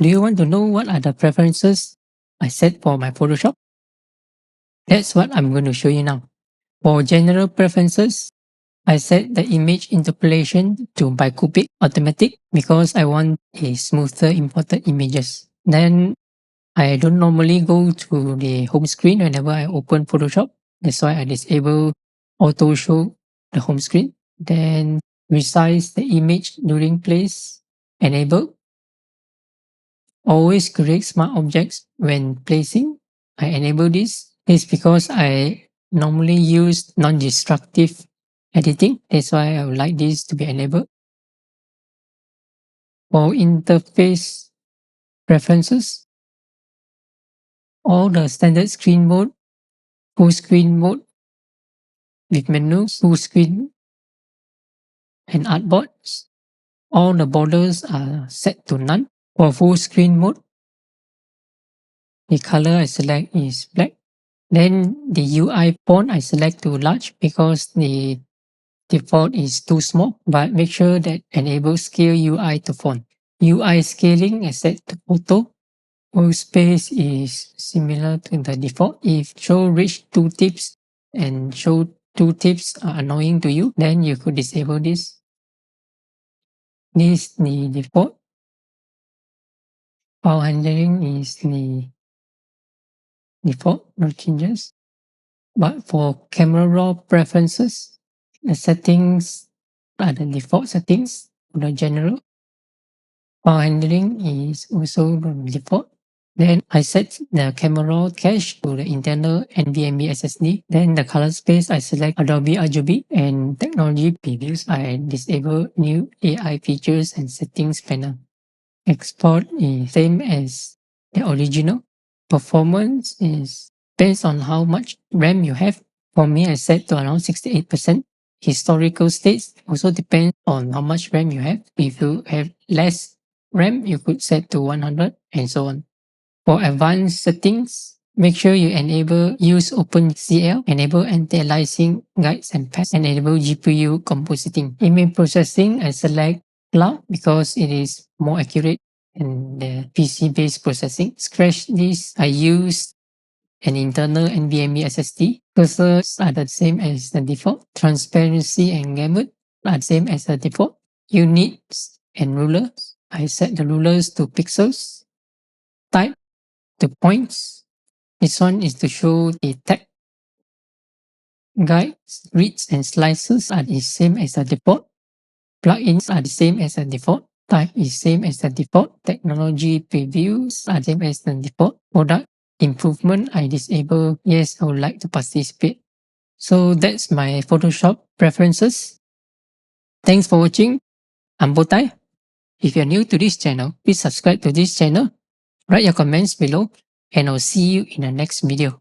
Do you want to know what are the preferences I set for my Photoshop? That's what I'm going to show you now. For general preferences, I set the image interpolation to bicubic automatic because I want a smoother imported images. Then I don't normally go to the home screen whenever I open Photoshop. That's why I disable auto show the home screen. Then resize the image during place, enable. Always create smart objects when placing. I enable this. It's because I normally use non-destructive editing. That's why I would like this to be enabled. For interface preferences, all the standard screen mode, full screen mode with menus, full screen and artboards. All the borders are set to none. For full screen mode, the color I select is black. Then the UI font I select to large because the default is too small, but make sure that enable scale UI to font. UI scaling is set to auto. Workspace is similar to the default. If show rich tooltips and show tooltips are annoying to you, then you could disable this. This is the default. File handling is the default, no changes. But for camera raw preferences, the settings are the default settings for the general. File handling is also the default. Then I set the camera cache to the internal NVMe SSD. Then the color space I select Adobe RGB, and technology previews I disable new AI features and settings panel. Export is same as the original. Performance is based on how much RAM you have. For me, I set to around 68%. Historical states also depend on how much RAM you have. If you have less RAM, you could set to 100 and so on. For advanced settings, make sure you enable use OpenCL, enable anti-aliasing guides and paths, and enable GPU compositing. Image processing, I select cloud because it is more accurate than the PC-based processing. Scratch disk, I use an internal NVMe SSD. Cursors are the same as the default. Transparency and gamut are the same as the default. Units and rulers, I set the rulers to pixels. Type to points. This one is to show the tag. Guides, reads, and slices are the same as the default. Plugins are the same as the default. Type is same as the default. Technology previews are same as the default. Product improvement, I disable. Yes, I would like to participate. So that's my Photoshop preferences. Thanks for watching. I'm Botai. If you're new to this channel, please subscribe to this channel. Write your comments below and I'll see you in the next video.